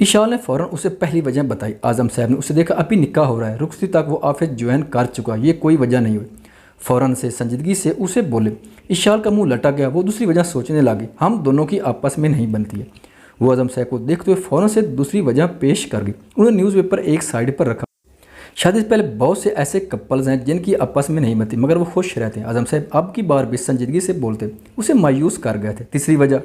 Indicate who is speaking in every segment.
Speaker 1: اشال نے فوراً اسے پہلی وجہ بتائی۔ اعظم صاحب نے اسے دیکھا ابھی نکاح ہو رہا ہے، رخصتی تک وہ آفس جوائن کر چکا، یہ کوئی وجہ نہیں ہوئی۔ فوراً سے سنجیدگی سے اسے بولے۔ اشال کا منہ لٹک گیا، وہ دوسری وجہ سوچنے لگی، ہم دونوں کی آپس میں نہیں بنتی ہے۔ وہ اعظم صاحب کو دیکھتے ہوئے فوراً سے دوسری وجہ پیش کر گئی۔ انہوں نے نیوز پیپر ایک سائڈ پر رکھا۔ شادی سے پہلے بہت سے ایسے کپلز ہیں جن کی آپس میں نہیں بنتی مگر وہ خوش رہتے ہیں۔ اعظم صاحب اب کی بار بھی سنجیدگی سے بولتے اسے مایوس کر گئے تھے۔ تیسری وجہ،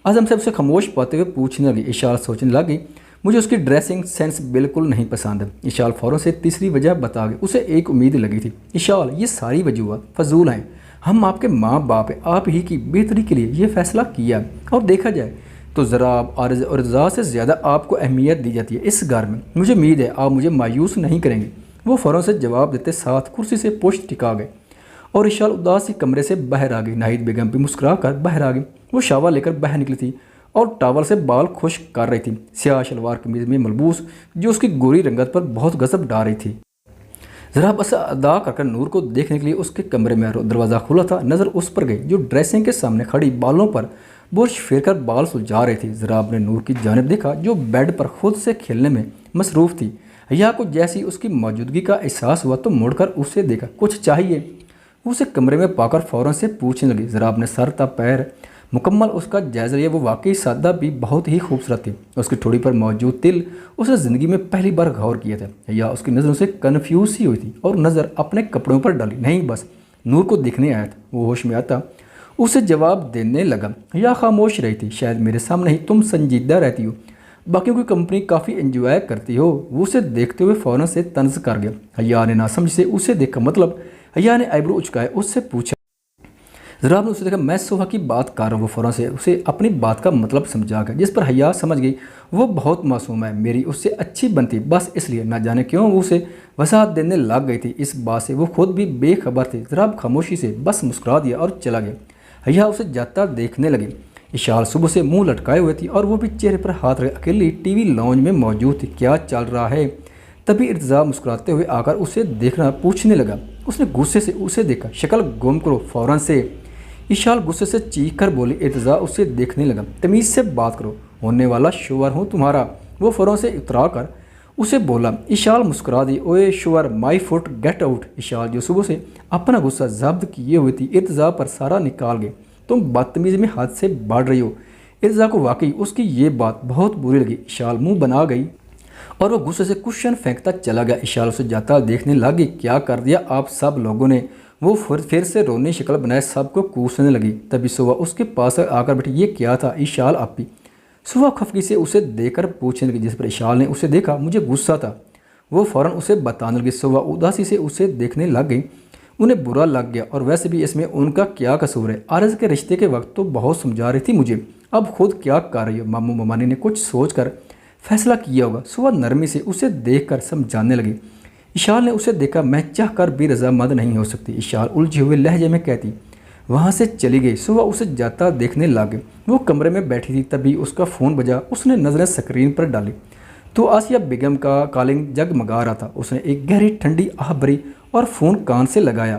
Speaker 1: اعظم صاحب اسے خاموش پاتے ہوئے پوچھنے لگی۔ اشال سوچنے لگی، مجھے اس کی ڈریسنگ سینس بالکل نہیں پسند ہے۔ اشال فوراً سے تیسری وجہ بتا گئی۔ اسے ایک امید لگی تھی، اشال یہ ساری وجوہات فضول ہیں، ہم آپ کے ماں باپ ہیں، آپ ہی کی بہتری کے لیے یہ فیصلہ کیا ہے، اور دیکھا جائے تو ضراب اور رضا سے زیادہ آپ کو اہمیت دی جاتی ہے اس گھر میں، مجھے امید ہے آپ مجھے مایوس نہیں کریں گے۔ وہ فوراً سے جواب دیتے ساتھ کرسی سے پشت ٹکا گئے اور اشال اداسی کمرے سے باہر آ گئی۔ ناہید بیگم بھی مسکرا کر باہر آ گئی۔ وہ شاور لے کر باہر نکلی تھی اور ٹاول سے بال خشک کر رہی تھی۔ سیاہ شلوار قمیض میں ملبوس جو اس کی گوری رنگت پر بہت غضب ڈال رہی تھی۔ ذرا بس ادا کر نور کو دیکھنے کے لیے اس کے کمرے میں دروازہ کھلا تھا۔ نظر اس پر گئی جو ڈریسنگ کے سامنے کھڑی بالوں پر برش پھیر کر بال سلجھا رہی تھی۔ ذرا نے نور کی جانب دیکھا جو بیڈ پر خود سے کھیلنے میں مصروف تھی۔ حیا کو جیسی اس کی موجودگی کا احساس ہوا تو مڑ کر اسے دیکھا۔ کچھ چاہیے؟ وہ اسے کمرے میں پا کر فوراً سے پوچھنے لگی۔ ذرا نے سر تا پیر مکمل اس کا جائزہ لیا۔ وہ واقعی سادہ بھی بہت ہی خوبصورت تھی۔ اس کی ٹھوڑی پر موجود تل اس نے زندگی میں پہلی بار غور کیا تھا۔ حیا اس کی نظروں سے کنفیوز سی ہوئی تھی اور نظر اپنے کپڑوں پر ڈالی۔ نہیں، بس نور کو دیکھنے آیا تھا۔ وہ ہوش میں آتا اسے جواب دینے لگا۔ حیا خاموش رہی تھی۔ شاید میرے سامنے ہی تم سنجیدہ رہتی ہو، باقیوں کی کمپنی کافی انجوائے کرتی ہو۔ وہ اسے دیکھتے ہوئے فوراً سے طنز کر گیا۔ حیا نے ناسمجھ سے اسے دیکھا، مطلب؟ حیا نے آئیبرو اچکائے اس سے پوچھا۔ ذرا نے اسے دیکھا، میں سوہا کی بات کر رہا ہوں۔ وہ فوراً سے اسے اپنی بات کا مطلب سمجھا گیا، جس پر حیا سمجھ گئی وہ بہت معصوم ہے، میری اس سے اچھی بنتی، بس اس لیے نہ جانے کیوں وہ اسے وضاحت دینے لگ گئی تھی۔ اس بات سے وہ خود بھی بے خبر تھی۔ ذرا خاموشی سے بس مسکرا دیا اور چلا گیا۔ حیا اسے جاتا دیکھنے لگی۔ اشال صبح سے منہ لٹکائے ہوئے تھی اور وہ بھی چہرے پر ہاتھ رکھے اکیلی ٹی وی لاؤنج میں موجود تھی۔ کیا چل رہا ہے؟ تبھی ارتضا مسکراتے ہوئے آ کر اسے دیکھنا پوچھنے لگا۔ اس نے غصے سے اسے دیکھا، شکل گم کرو فوراً سے۔ اشال غصے سے چیخ کر بولی۔ ارتضا اسے دیکھنے لگا، تمیز سے بات کرو، ہونے والا شوہر ہوں تمہارا۔ وہ فوراً سے اترا کر اسے بولا۔ اشال مسکرا دی، اوے شوہر، مائی فٹ، گیٹ آؤٹ۔ اشال جو صبح سے اپنا غصہ ضبط کیے ہوئی تھی ارتضا پر سارا نکال گئی۔ تم بدتمیزی میں حد سے بڑھ رہی ہو۔ ارتضا کو واقعی اس کی یہ بات بہت بری لگی۔ اشال منہ بنا گئی اور وہ غصے سے کشن پھینکتا چلا گیا۔ اشال اسے جاتا دیکھنے لگی۔ کیا کر دیا آپ سب لوگوں نے؟ وہ پھر سے رونے شکل بنائے سب کو کوسنے لگی۔ تبھی سوا اس کے پاس آ کر بیٹھی۔ یہ کیا تھا اشال آپی؟ سوا خفگی سے اسے دیکھ کر پوچھنے لگی، جس پر اشال نے اسے دیکھا مجھے غصہ تھا۔ وہ فوراً اسے بتانے لگی۔ سوا اداسی سے اسے دیکھنے لگ گئی۔ انہیں برا لگ گیا، اور ویسے بھی اس میں ان کا کیا قصور ہے؟ عارض کے رشتے کے وقت تو بہت سمجھا رہی تھی مجھے، اب خود کیا کر رہی ہو؟ ماموں ممانی نے کچھ سوچ کر فیصلہ کیا ہوگا۔ سوا نرمی سے اسے دیکھ کر سمجھانے لگی۔ اشال نے اسے دیکھا، میں چاہ کر بھی رضامند نہیں ہو سکتی۔ اشال الجھے ہوئے لہجے میں کہتی، وہاں سے چلی گئی۔ سوا اسے جاتا دیکھنے لگ گئی۔ وہ کمرے میں بیٹھی تھی، تبھی اس کا فون بجا۔ اس نے نظریں اسکرین پر ڈالی تو آسیہ بیگم کا کالنگ جگمگا رہا تھا۔ اس نے ایک گہری ٹھنڈی آہ بھری اور فون کان سے لگایا۔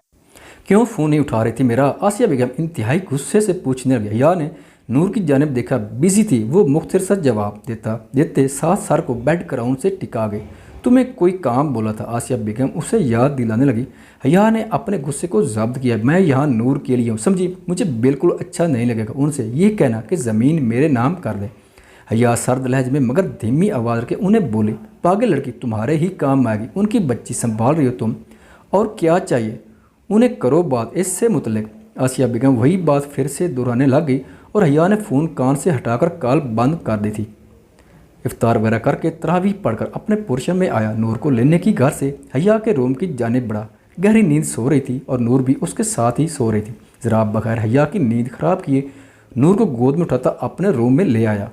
Speaker 1: کیوں فون نہیں اٹھا رہی تھی میرا؟ آسیہ بیگم انتہائی غصے سے پوچھنے لگی۔ حیا نے نور کی جانب دیکھا، بزی تھی۔ وہ مختصر سا جواب دیتے ساتھ سر کو بیڈ کراؤن سے ٹکا گئی۔ تمہیں کوئی کام بولا تھا؟ آسیہ بیگم اسے یاد دلانے لگی۔ حیا نے اپنے غصے کو ضبط کیا۔ میں یہاں نور کے لیے ہوں، سمجھی؟ مجھے بالکل اچھا نہیں لگے گا ان سے یہ کہنا کہ زمین میرے نام کر دے۔ حیا سرد لہجے میں مگر دھیمی آواز رکھے انہیں بولی، پاگل لڑکی، تمہارے ہی کام آئے گی، ان کی بچی سنبھال رہی ہو تم، اور کیا چاہیے؟ انہیں کرو بات اس سے متعلق۔ آسیہ بیگم وہی بات پھر سے دہرانے لگ گئی اور حیا نے فون کان سے ہٹا کر کال بند کر دی تھی۔ افطار وغیرہ کر کے تراویح پڑھ کر اپنے پورشن میں آیا۔ نور کو لینے کی گھر سے حیا کے روم کی جانب بڑھا۔ گہری نیند سو رہی تھی اور نور بھی اس کے ساتھ ہی سو رہی تھی۔ ذرا بغیر حیا کی نیند خراب کیے نور کو گود میں اٹھاتا اپنے روم میں لے آیا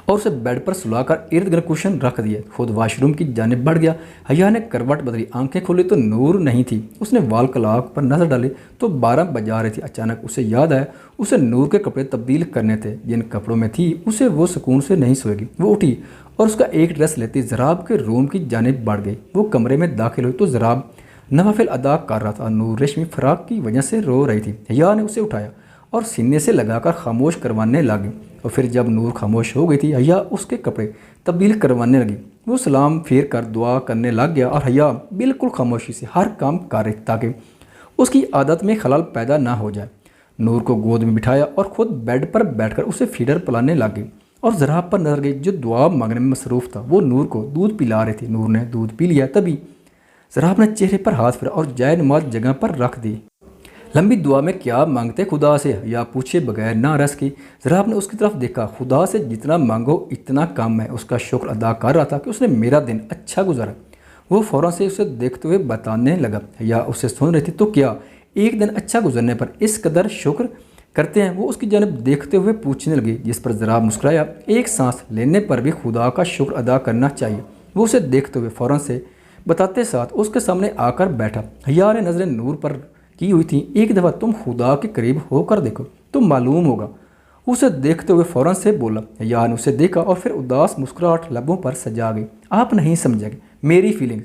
Speaker 1: اور اسے بیڈ پر سلا کر ارد گرد کوشن رکھ دیا۔ خود واش روم کی جانب بڑھ گیا۔ حیا نے کروٹ بدلی، آنکھیں کھولی تو نور نہیں تھی۔ اس نے وال کلاک پر نظر ڈالی تو 12 بجا رہی تھی۔ اچانک اسے یاد آیا اسے نور کے کپڑے تبدیل کرنے تھے، جن کپڑوں میں تھی اسے وہ سکون سے نہیں سوئے گی۔ وہ اٹھی اور اس کا ایک ڈریس لیتی زراب کے روم کی جانب بڑھ گئی۔ وہ کمرے میں داخل ہوئی تو زراب نوافل ادا کر رہا تھا۔ نور ریشمی فراق کی وجہ سے رو رہی تھی۔ حیا نے اسے اٹھایا اور سینے سے لگا کر خاموش کروانے لگی، اور پھر جب نور خاموش ہو گئی تھی حیا اس کے کپڑے تبدیل کروانے لگی۔ وہ سلام پھیر کر دعا کرنے لگ گیا اور حیا بالکل خاموشی سے ہر کام کر رہی تاکہ اس کی عادت میں خلل پیدا نہ ہو جائے۔ نور کو گود میں بٹھایا اور خود بیڈ پر بیٹھ کر اسے فیڈر پلانے لگ گئی اور ضراب پر نظر گئی جو دعا مانگنے میں مصروف تھا۔ وہ نور کو دودھ پلا رہی تھی۔ نور نے دودھ پی لیا، تبھی ضراب نے چہرے پر ہاتھ پھیرا اور جائے نماز جگہ پر رکھ دی۔ لمبی دعا میں کیا مانگتے خدا سے؟ یا پوچھے بغیر نہ رس کی۔ ضراب نے اس کی طرف دیکھا۔ خدا سے جتنا مانگو اتنا کم ہے۔ اس کا شکر ادا کر رہا تھا کہ اس نے میرا دن اچھا گزرا۔ وہ فوراً سے اسے دیکھتے ہوئے بتانے لگا۔ یا اسے سن رہی تھی، تو کیا ایک دن اچھا گزرنے پر اس قدر شکر کرتے ہیں؟ وہ اس کی جانب دیکھتے ہوئے پوچھنے لگی، جس پر ضراب مسکرایا۔ ایک سانس لینے پر بھی خدا کا شکر ادا کرنا چاہیے۔ وہ اسے دیکھتے ہوئے فوراً سے بتاتے ساتھ اس کے سامنے آ کر بیٹھا۔ حیا نے نظریں نور پر کی ہوئی تھیں۔ ایک دفعہ تم خدا کے قریب ہو کر دیکھو تو معلوم ہوگا۔ اسے دیکھتے ہوئے فوراً سے بولا۔ حیا نے اسے دیکھا اور پھر اداس مسکراہٹ لبوں پر سجا گئی۔ آپ نہیں سمجھے گے میری فیلنگز۔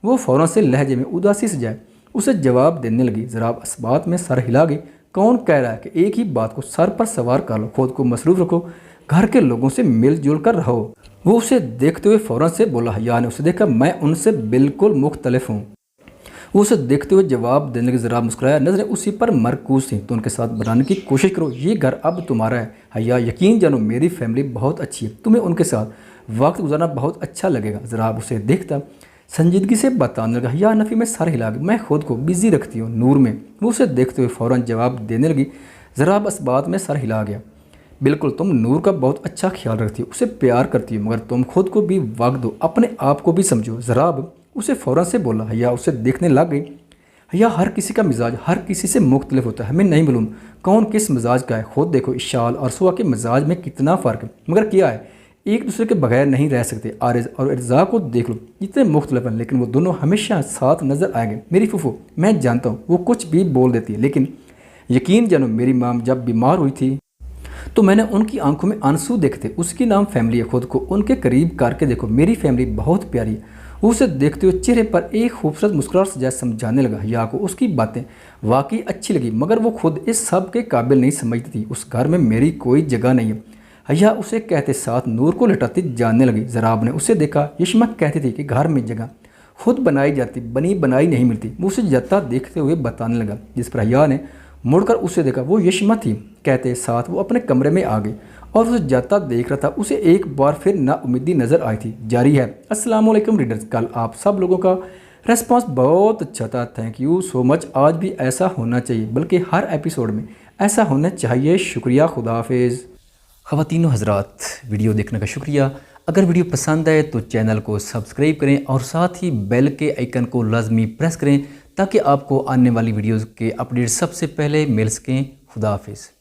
Speaker 1: وہ فوراً سے لہجے میں اداسی سجائے اسے جواب دینے لگی۔ ضراب اس بات میں سر ہلا گئی۔ کون کہہ رہا ہے کہ ایک ہی بات کو سر پر سوار کر لو؟ خود کو مصروف رکھو، گھر کے لوگوں سے مل جل کر رہو۔ وہ اسے دیکھتے ہوئے فوراً سے بولا۔ حیا نے اسے دیکھا۔ میں ان سے بالکل مختلف ہوں۔ وہ اسے دیکھتے ہوئے جواب دینے لگی۔ ضراب مسکرایا، نظریں اسی پر مرکوز تھیں۔ تو ان کے ساتھ بنانے کی کوشش کرو، یہ گھر اب تمہارا ہے۔ حیا یقین جانو میری فیملی بہت اچھی ہے، تمہیں ان کے ساتھ وقت گزارنا بہت اچھا لگے گا۔ ضراب اسے دیکھتا سنجیدگی سے بتانے لگا۔ حیا نفی میں سر ہلا گئی۔ میں خود کو بزی رکھتی ہوں نور میں۔ وہ اسے دیکھتے ہوئے فوراً جواب دینے لگی۔ ضراب اس بات میں سر ہلا گیا۔ بالکل، تم نور کا بہت اچھا خیال رکھتی ہو، اسے پیار کرتی ہو، مگر تم خود کو بھی وقت دو، اپنے آپ کو بھی سمجھو۔ ضراب اسے فوراً سے بولا۔ حیا اسے دیکھنے لگ گئی۔ حیا ہر کسی کا مزاج ہر کسی سے مختلف ہوتا ہے، ہمیں نہیں معلوم کون کس مزاج کا ہے۔ خود دیکھو اشال اور سوا کے مزاج میں کتنا فرق ہے، مگر کیا ہے ایک دوسرے کے بغیر نہیں رہ سکتے۔ عارض اور ارزا کو دیکھ لو، اتنے مختلف ہیں لیکن وہ دونوں ہمیشہ ساتھ نظر آئیں گے۔ میری پھوپھو، میں جانتا ہوں وہ کچھ بھی بول دیتی ہے، لیکن یقین جانو میری ماں جب بیمار ہوئی تھی تو میں نے ان کی آنکھوں میں آنسو دیکھے تھے۔ اس کی نام فیملی ہے، خود کو ان کے قریب کر کے دیکھو، میری فیملی بہت پیاری ہے۔ وہ اسے دیکھتے ہوئے چہرے پر ایک خوبصورت مسکراہٹ سجائے سمجھانے لگا۔ حیا کو اس کی باتیں واقعی اچھی لگی، مگر وہ خود اس سب کے قابل نہیں سمجھتی تھی۔ اس گھر میں میری کوئی جگہ نہیں ہے، حیا اسے کہتے ساتھ نور کو لٹاتی جاننے لگی۔ ضراب نے اسے دیکھا۔ یشما کہتی تھی کہ گھر میں جگہ خود بنائی جاتی، بنی بنائی نہیں ملتی۔ وہ اسے جاتا دیکھتے ہوئے بتانے لگا، جس پر حیا نے مڑ کر اسے دیکھا۔ وہ یشما تھی، کہتے ساتھ وہ اپنے کمرے میں آ گئی اور اسے جاتا دیکھ رہا تھا۔ اسے ایک بار پھر نا امیدی نظر آئی تھی۔ جاری ہے۔ السلام علیکم ریڈرز، کل آپ سب لوگوں کا ریسپانس بہت اچھا تھا، تھینک یو سو مچ۔ آج بھی ایسا ہونا چاہیے، بلکہ ہر ایپیسوڈ میں ایسا ہونا چاہیے۔ شکریہ، خدا حافظ۔ خواتین و حضرات، ویڈیو دیکھنے کا شکریہ۔ اگر ویڈیو پسند آئے تو چینل کو سبسکرائب کریں اور ساتھ ہی بیل کے آئیکن کو لازمی پریس کریں تاکہ آپ کو آنے والی ویڈیوز کے اپڈیٹ سب سے پہلے مل سکیں۔ خدا حافظ۔